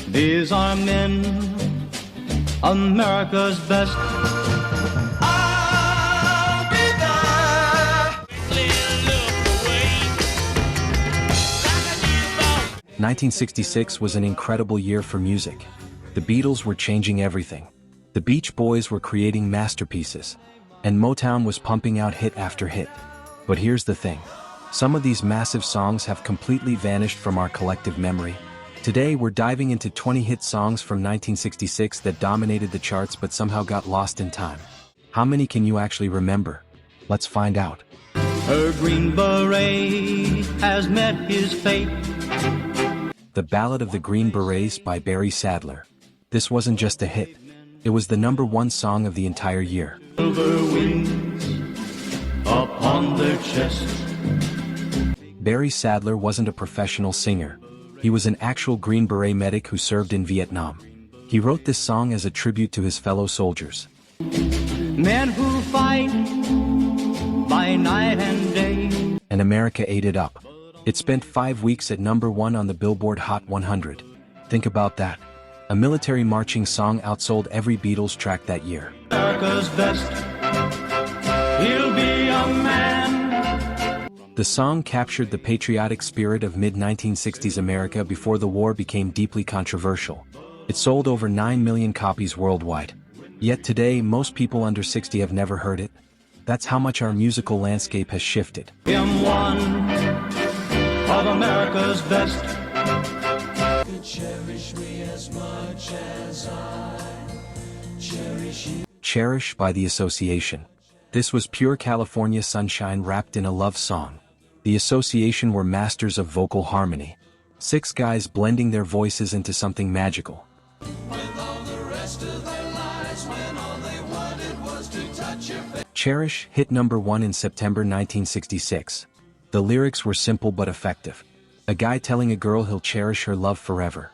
These are men, America's best. I'll be there. 1966 was an incredible year for music. The Beatles were changing everything. The Beach Boys were creating masterpieces. And Motown was pumping out hit after hit. But here's the thing. Some of these massive songs have completely vanished from our collective memory. Today we're diving into 20 hit songs from 1966 that dominated the charts but somehow got lost in time. How many can you actually remember? Let's find out. Her Green Beret has met his fate. The Ballad of the Green Berets by Barry Sadler. This wasn't just a hit. It was the #1 song of the entire year. Silver wings upon their chest. Barry Sadler wasn't a professional singer. He was an actual Green Beret medic who served in Vietnam. He wrote this song as a tribute to his fellow soldiers. Men who fight by night and day. And America ate it up. It spent 5 weeks at #1 on the Billboard Hot 100. Think about that. A military marching song outsold every Beatles track that year. America's best. He'll be a man. The song captured the patriotic spirit of mid-1960s America before the war became deeply controversial. It sold over 9 million copies worldwide. Yet today, most people under 60 have never heard it. That's how much our musical landscape has shifted. I'm one of America's best. Cherish me as much as I cherish you. Cherish by The Association. This was pure California sunshine wrapped in a love song. The Association were masters of vocal harmony. 6 guys blending their voices into something magical. With all the rest of their lives, when all they wanted was to touch your face. Cherish hit #1 in September 1966. The lyrics were simple but effective. A guy telling a girl he'll cherish her love forever.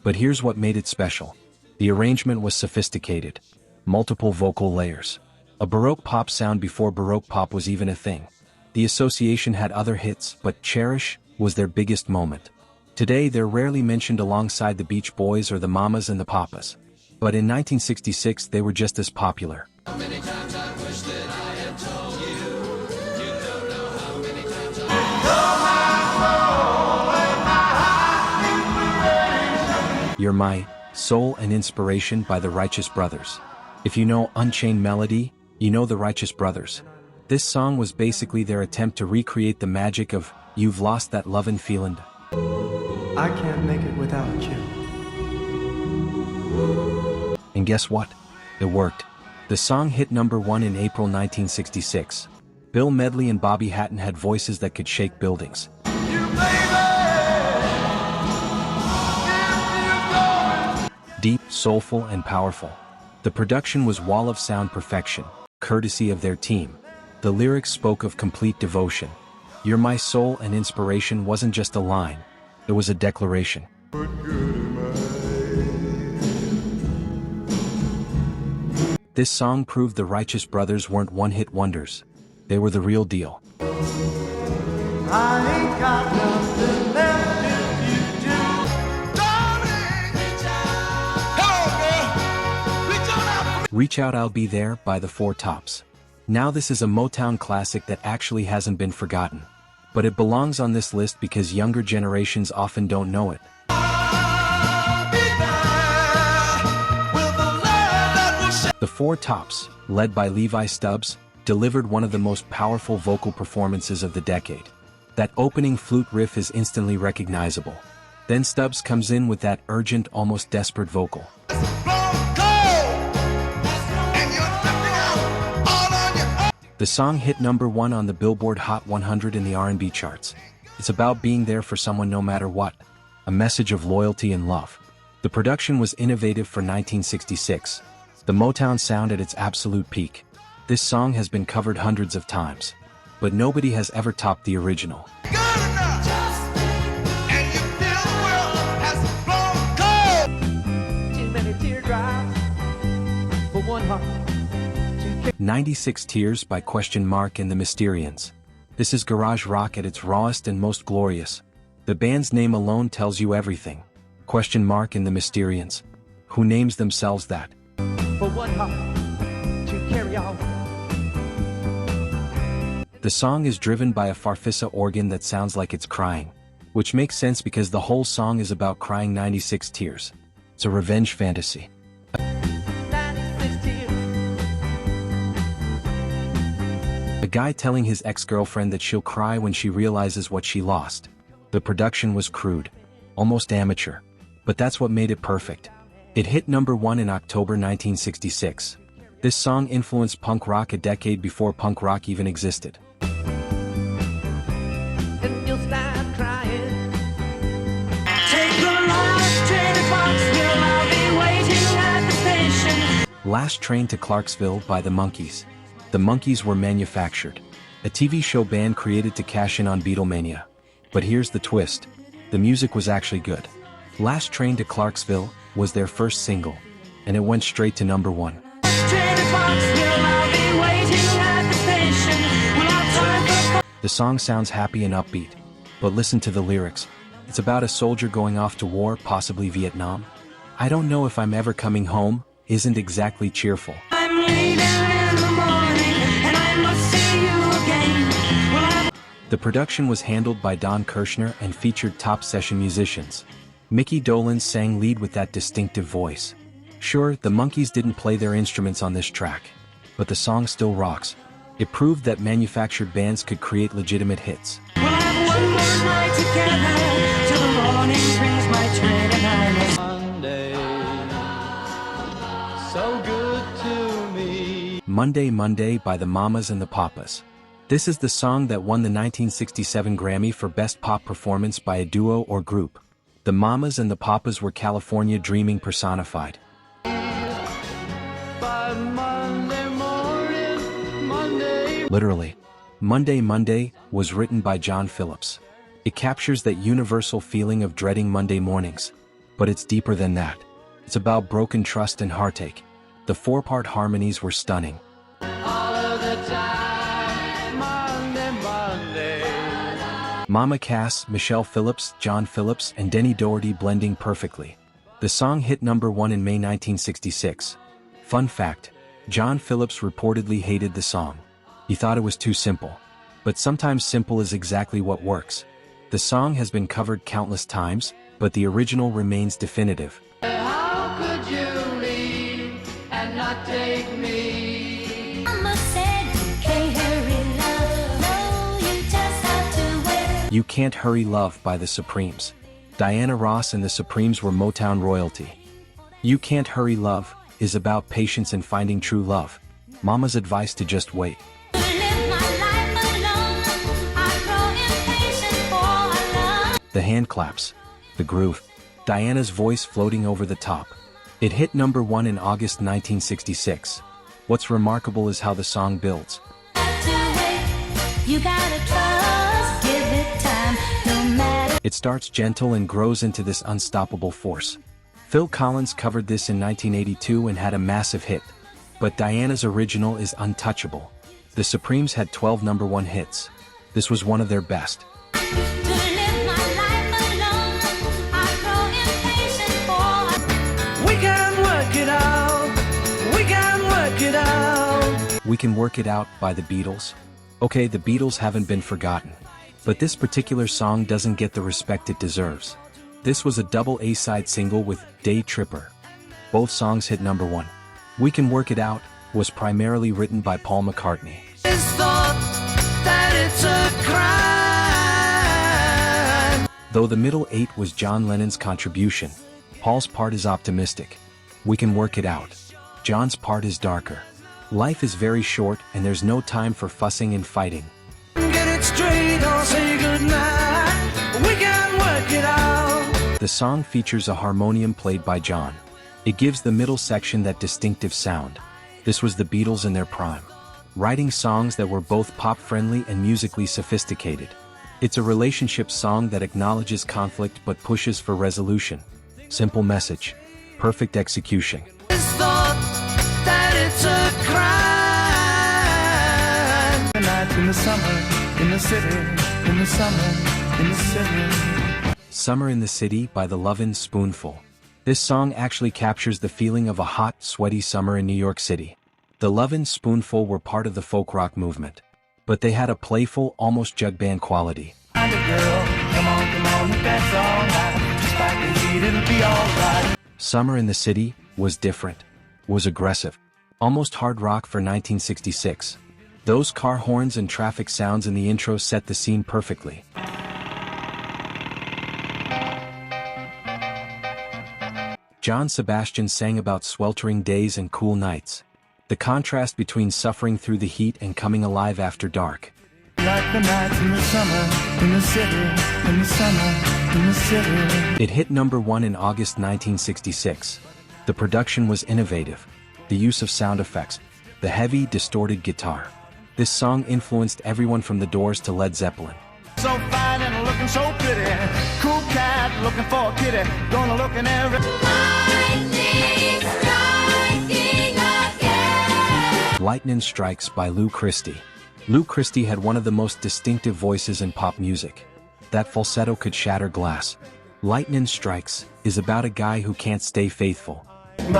But here's what made it special. The arrangement was sophisticated. Multiple vocal layers. A Baroque pop sound before Baroque pop was even a thing. The Association had other hits, but Cherish was their biggest moment. Today they're rarely mentioned alongside the Beach Boys or the Mamas and the Papas. But in 1966 they were just as popular. How many times I wish that I had told you. You don't know how many times You're My Soul and Inspiration by the Righteous Brothers. If you know Unchained Melody, you know the Righteous Brothers. This song was basically their attempt to recreate the magic of You've Lost That Lovin' Feelin'. I can't make it without you. And guess what? It worked. The song hit #1 in April 1966. Bill Medley and Bobby Hatton had voices that could shake buildings. Deep, soulful, and powerful. The production was wall of sound perfection, courtesy of their team. The lyrics spoke of complete devotion. You're My Soul and Inspiration wasn't just a line, it was a declaration. This song proved the Righteous Brothers weren't one-hit wonders. They were the real deal. I ain't got nothing left if you do. Darling, Reach Out I'll Be There by the Four Tops. Now this is a Motown classic that actually hasn't been forgotten. But it belongs on this list because younger generations often don't know it. The Four Tops, led by Levi Stubbs, delivered one of the most powerful vocal performances of the decade. That opening flute riff is instantly recognizable. Then Stubbs comes in with that urgent, almost desperate vocal. The song hit #1 on the Billboard Hot 100 in the R&B charts. It's about being there for someone no matter what. A message of loyalty and love. The production was innovative for 1966. The Motown sound at its absolute peak. This song has been covered hundreds of times. But nobody has ever topped the original. Too many teardrops for one heart. 96 Tears by and the Mysterians. This is garage rock at its rawest and most glorious. The band's name alone tells you everything. Question mark in the Mysterians. Who names themselves that? For one heart to carry on. The song is driven by a Farfisa organ that sounds like it's crying, which makes sense because the whole song is about crying 96 tears. It's a revenge fantasy. 96 tears. A guy telling his ex-girlfriend that she'll cry when she realizes what she lost. The production was crude, almost amateur, but that's what made it perfect. It hit number 1 in October 1966. This song influenced punk rock a decade before punk rock even existed. And you'll start crying. Take the last train to Clarksville, I'll be waiting at the station. Last Train to Clarksville by the Monkees. The Monkees were manufactured. A TV show band created to cash in on Beatlemania. But here's the twist. The music was actually good. Last Train to Clarksville was their first single, and it went straight to number 1. Train to Clarksville, I'll be waiting at the station. We'll have time for... The song sounds happy and upbeat, but listen to the lyrics. It's about a soldier going off to war, possibly Vietnam. I don't know if I'm ever coming home, isn't exactly cheerful. I'm leaving in the morning, and I must see you again. We'll have... The production was handled by Don Kirshner and featured top session musicians. Mickey Dolenz sang lead with that distinctive voice. Sure, the Monkees didn't play their instruments on this track, but the song still rocks. It proved that manufactured bands could create legitimate hits. We'll have one more night together, till the morning brings my train and I must... Monday, so good to me. Monday Monday by the Mamas and the Papas. This is the song that won the 1967 Grammy for Best Pop Performance by a Duo or Group. The Mamas and the Papas were California dreaming personified. By Monday morning, Monday. Literally. Monday Monday was written by John Phillips. It captures that universal feeling of dreading Monday mornings. But it's deeper than that. It's about broken trust and heartache. The 4-part harmonies were stunning. All of the time, Monday, Monday. Mama Cass, Michelle Phillips, John Phillips, and Denny Doherty blending perfectly. The song hit number 1 in May 1966. Fun fact, John Phillips reportedly hated the song. He thought it was too simple. But sometimes simple is exactly what works. The song has been covered countless times, but the original remains definitive. How could you leave and not take me? Mama said you can't hurry love, no, you just have to wait. You Can't Hurry Love by the Supremes. Diana Ross and the Supremes were Motown royalty. You Can't Hurry Love is about patience and finding true love. Mama's advice to just wait. The hand claps, the groove, Diana's voice floating over the top. It hit number 1 in August 1966. What's remarkable is how the song builds. It starts gentle and grows into this unstoppable force. Phil Collins covered this in 1982 and had a massive hit. But Diana's original is untouchable. The Supremes had 12 number 1 hits. This was one of their best. We can work it out. We can work it out. We Can Work It Out by the Beatles. Okay, the Beatles haven't been forgotten. But this particular song doesn't get the respect it deserves. This was a double A-side single with Day Tripper. Both songs hit number 1. We Can Work It Out was primarily written by Paul McCartney. It's thought that it's a crime. Though the middle 8 was John Lennon's contribution, Paul's part is optimistic. We can work it out. John's part is darker. Life is very short and there's no time for fussing and fighting. Get it straight or say goodnight. We can work it out. The song features a harmonium played by John. It gives the middle section that distinctive sound. This was the Beatles in their prime, writing songs that were both pop-friendly and musically sophisticated. It's a relationship song that acknowledges conflict but pushes for resolution. Simple message, perfect execution. It's thought that it's a crime. The nights in the summer, in the city, in the summer, in the city. Summer in the City by the Lovin' Spoonful. This song actually captures the feeling of a hot, sweaty summer in New York City. The Lovin' Spoonful were part of the folk rock movement, but they had a playful, almost jug band quality. Girl, come on, that's all right. Despite the heat, it'll be all right. Summer in the City was different, was aggressive, almost hard rock for 1966. Those car horns and traffic sounds in the intro set the scene perfectly. John Sebastian sang about sweltering days and cool nights. The contrast between suffering through the heat and coming alive after dark. Like the nights in the summer, in the city, in the summer, in the city. It hit number 1 in August 1966. The production was innovative. The use of sound effects, the heavy, distorted guitar. This song influenced everyone from The Doors to Led Zeppelin. So fine and looking so pretty. Cool cat looking for a kitty. Gonna look in every... Lightning Strikes by Lou Christie. Lou Christie had one of the most distinctive voices in pop music. That falsetto could shatter glass. Lightning Strikes is about a guy who can't stay faithful. Believe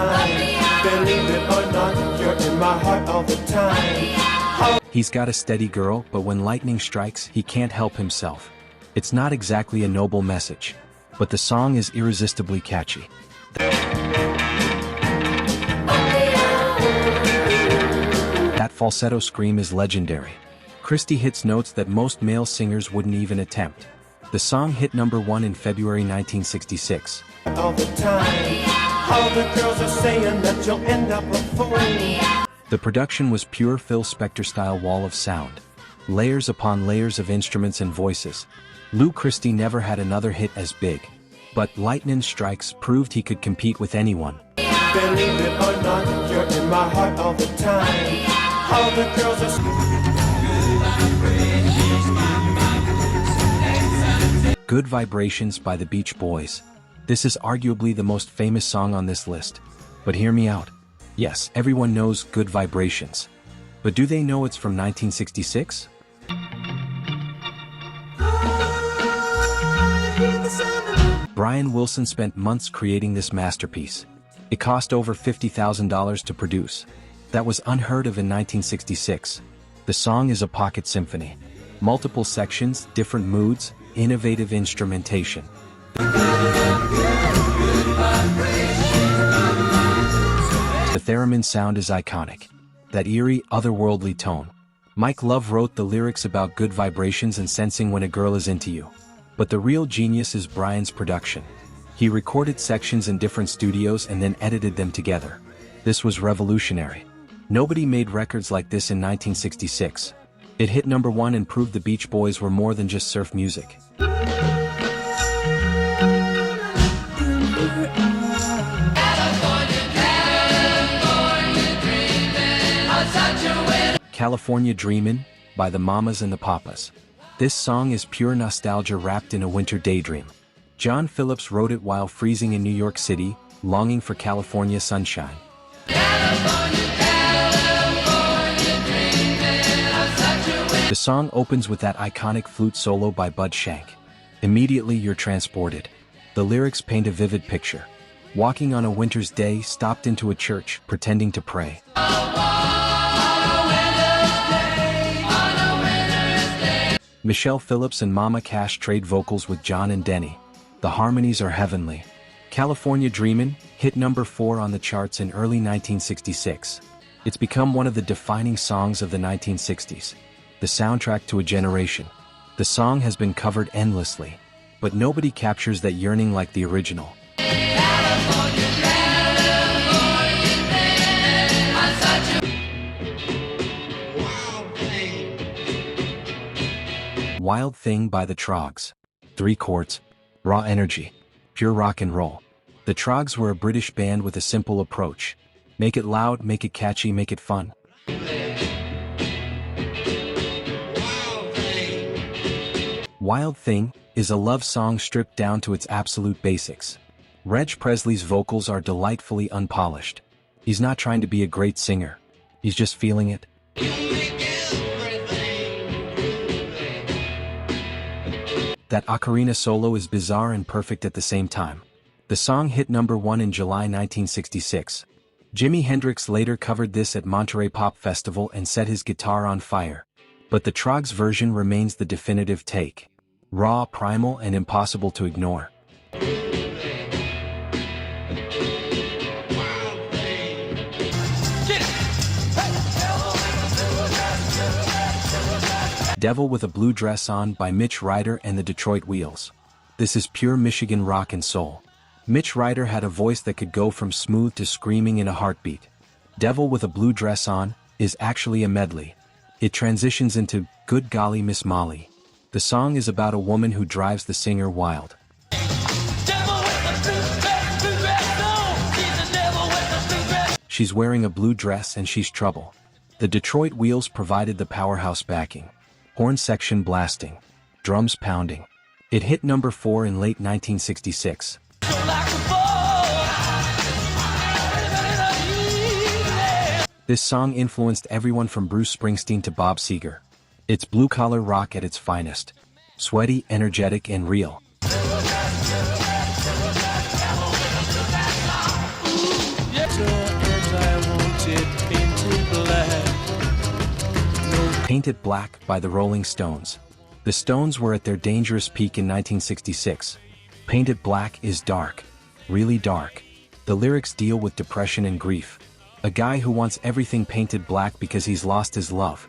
it or not, you're in my heart all the time. He's got a steady girl, but when lightning strikes, he can't help himself. It's not exactly a noble message, but the song is irresistibly catchy. That falsetto scream is legendary. Christie hits notes that most male singers wouldn't even attempt. The song hit number 1 in February 1966. All the time, all the girls are saying that you'll end up a fool. The production was pure Phil Spector-style wall of sound. Layers upon layers of instruments and voices. Lou Christie never had another hit as big. But Lightning Strikes proved he could compete with anyone. Believe it or not, you're in my heart all the time. All the girls are... Good Vibrations by the Beach Boys. This is arguably the most famous song on this list. But hear me out. Yes, everyone knows Good Vibrations. But do they know it's from 1966? Brian Wilson spent months creating this masterpiece. It cost over $50,000 to produce. That was unheard of in 1966. The song is a pocket symphony. Multiple sections, different moods, innovative instrumentation. The theremin sound is iconic. That eerie, otherworldly tone. Mike Love wrote the lyrics about good vibrations and sensing when a girl is into you. But the real genius is Brian's production. He recorded sections in different studios and then edited them together. This was revolutionary. Nobody made records like this in 1966. It hit number 1 and proved the Beach Boys were more than just surf music. California Dreamin' by the Mamas and the Papas. This song is pure nostalgia wrapped in a winter daydream. John Phillips wrote it while freezing in New York City, longing for California sunshine. The song opens with that iconic flute solo by Bud Shank. Immediately you're transported. The lyrics paint a vivid picture. Walking on a winter's day, stopped into a church, pretending to pray. Michelle Phillips and Mama Cash trade vocals with John and Denny. The harmonies are heavenly. California Dreamin' hit number 4 on the charts in early 1966. It's become one of the defining songs of the 1960s. The soundtrack to a generation. The song has been covered endlessly, but nobody captures that yearning like the original. Wild Thing by the Troggs. 3 chords, raw energy, pure rock and roll. The Troggs were a British band with a simple approach. Make it loud, make it catchy, make it fun. Wild Thing is a love song stripped down to its absolute basics. Reg Presley's vocals are delightfully unpolished. He's not trying to be a great singer. He's just feeling it. That ocarina solo is bizarre and perfect at the same time. The song hit #1 in July 1966. Jimi Hendrix later covered this at Monterey Pop Festival and set his guitar on fire. But the Troggs version remains the definitive take. Raw, primal, and impossible to ignore. Devil with a Blue Dress On by Mitch Ryder and the Detroit Wheels. This is pure Michigan rock and soul. Mitch Ryder had a voice that could go from smooth to screaming in a heartbeat. Devil with a Blue Dress On is actually a medley. It transitions into Good Golly Miss Molly. The song is about a woman who drives the singer wild. She's wearing a blue dress and she's trouble. The Detroit Wheels provided the powerhouse backing. Horn section blasting. Drums pounding. It hit #4 in late 1966. This song influenced everyone from Bruce Springsteen to Bob Seger. It's blue-collar rock at its finest. Sweaty, energetic, and real. Painted Black by the Rolling Stones. The Stones were at their dangerous peak in 1966. Painted Black is dark. Really dark. The lyrics deal with depression and grief. A guy who wants everything painted black because he's lost his love.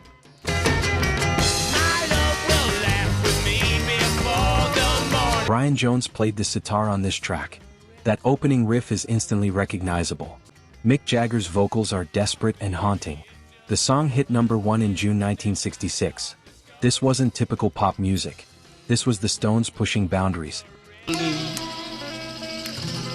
Brian Jones played the sitar on this track. That opening riff is instantly recognizable. Mick Jagger's vocals are desperate and haunting. The song hit #1 in June 1966. This wasn't typical pop music. This was the Stones pushing boundaries.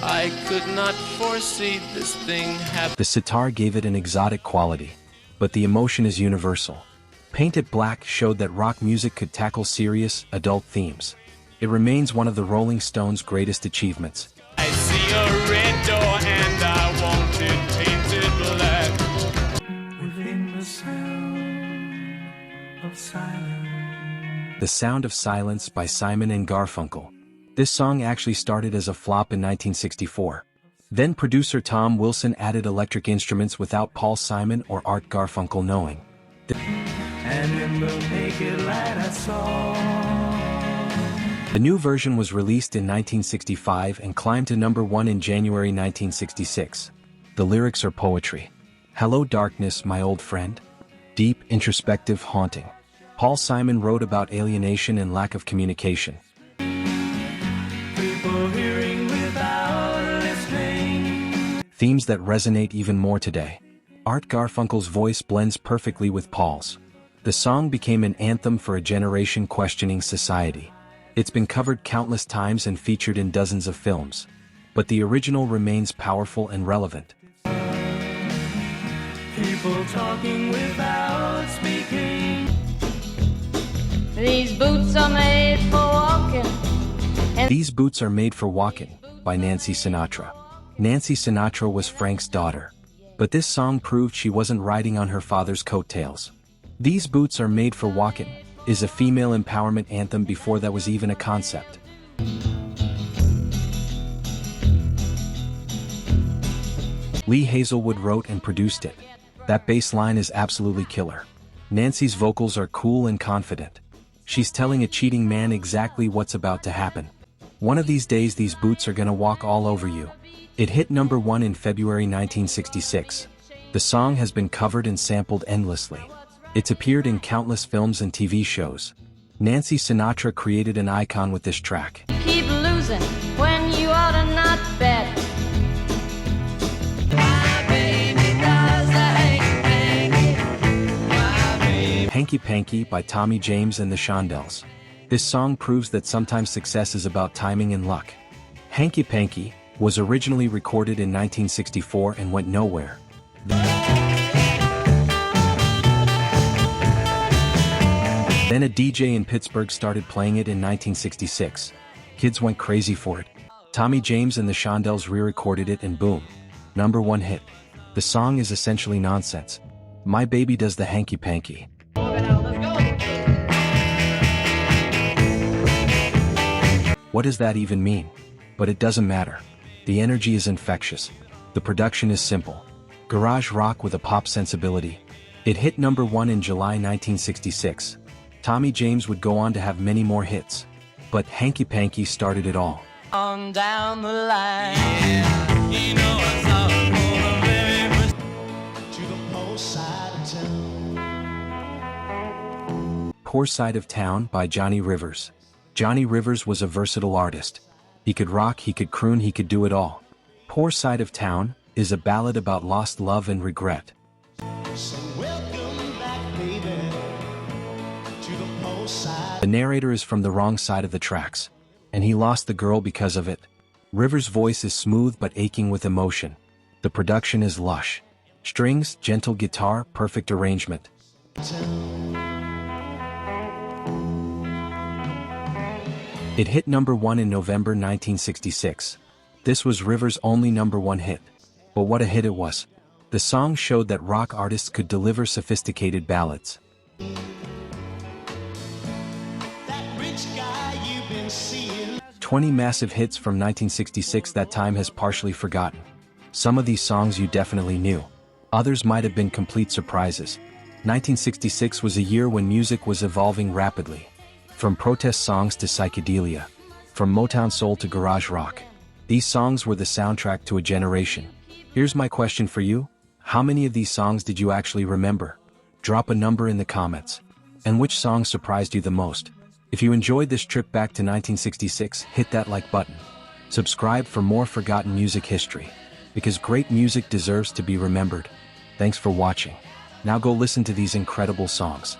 I could not foresee this thing happen. The sitar gave it an exotic quality, but the emotion is universal. Painted Black showed that rock music could tackle serious, adult themes. It remains one of the Rolling Stones' greatest achievements. I see a red door and I want it painted black. Within the sound of silence. The Sound of Silence by Simon and Garfunkel. This song actually started as a flop in 1964. Then producer Tom Wilson added electric instruments without Paul Simon or Art Garfunkel knowing. And in the naked light I saw. The new version was released in 1965 and climbed to #1 in January 1966. The lyrics are poetry. Hello darkness, my old friend. Deep, introspective, haunting. Paul Simon wrote about alienation and lack of communication. People hearing without listening. Themes that resonate even more today. Art Garfunkel's voice blends perfectly with Paul's. The song became an anthem for a generation questioning society. It's been covered countless times and featured in dozens of films. But the original remains powerful and relevant. People talking without speaking. These boots are made for walking. These Boots Are Made for Walking by Nancy Sinatra. Nancy Sinatra was Frank's daughter. But this song proved she wasn't riding on her father's coattails. These Boots Are Made for Walking is a female empowerment anthem before that was even a concept. Lee Hazelwood wrote and produced it. That bass line is absolutely killer. Nancy's vocals are cool and confident. She's telling a cheating man exactly what's about to happen. One of these days these boots are gonna walk all over you. It hit #1 in February 1966. The song has been covered and sampled endlessly. It's appeared in countless films and TV shows. Nancy Sinatra created an icon with this track. Keep losing when you ought to not bet. Hanky Panky by Tommy James and the Shondells. This song proves that sometimes success is about timing and luck. Hanky Panky was originally recorded in 1964 and went nowhere. Then a DJ in Pittsburgh started playing it in 1966. Kids went crazy for it. Tommy James and the Shondells re-recorded it and boom, #1 hit. The song is essentially nonsense. My baby does the hanky panky. What does that even mean? But it doesn't matter. The energy is infectious. The production is simple. Garage rock with a pop sensibility. It hit number 1 in July 1966. Tommy James would go on to have many more hits. But Hanky Panky started it all. On down the line. You know it's all for the very first to the poor side of town. Poor Side of Town by Johnny Rivers. Johnny Rivers was a versatile artist. He could rock, he could croon, he could do it all. Poor Side of Town is a ballad about lost love and regret. So welcome back, baby, to the poor side. The narrator is from the wrong side of the tracks, and he lost the girl because of it. Rivers' voice is smooth but aching with emotion. The production is lush. Strings, gentle guitar, perfect arrangement. It hit number 1 in November 1966. This was Rivers' only number 1 hit. But what a hit it was. The song showed that rock artists could deliver sophisticated ballads. That rich guy you've been seeing. 20 massive hits from 1966 that time has partially forgotten. Some of these songs you definitely knew. Others might have been complete surprises. 1966 was a year when music was evolving rapidly. From protest songs to psychedelia. From Motown soul to garage rock. These songs were the soundtrack to a generation. Here's my question for you. How many of these songs did you actually remember? Drop a number in the comments. And which song surprised you the most? If you enjoyed this trip back to 1966, hit that like button. Subscribe for more forgotten music history. Because great music deserves to be remembered. Thanks for watching. Now go listen to these incredible songs.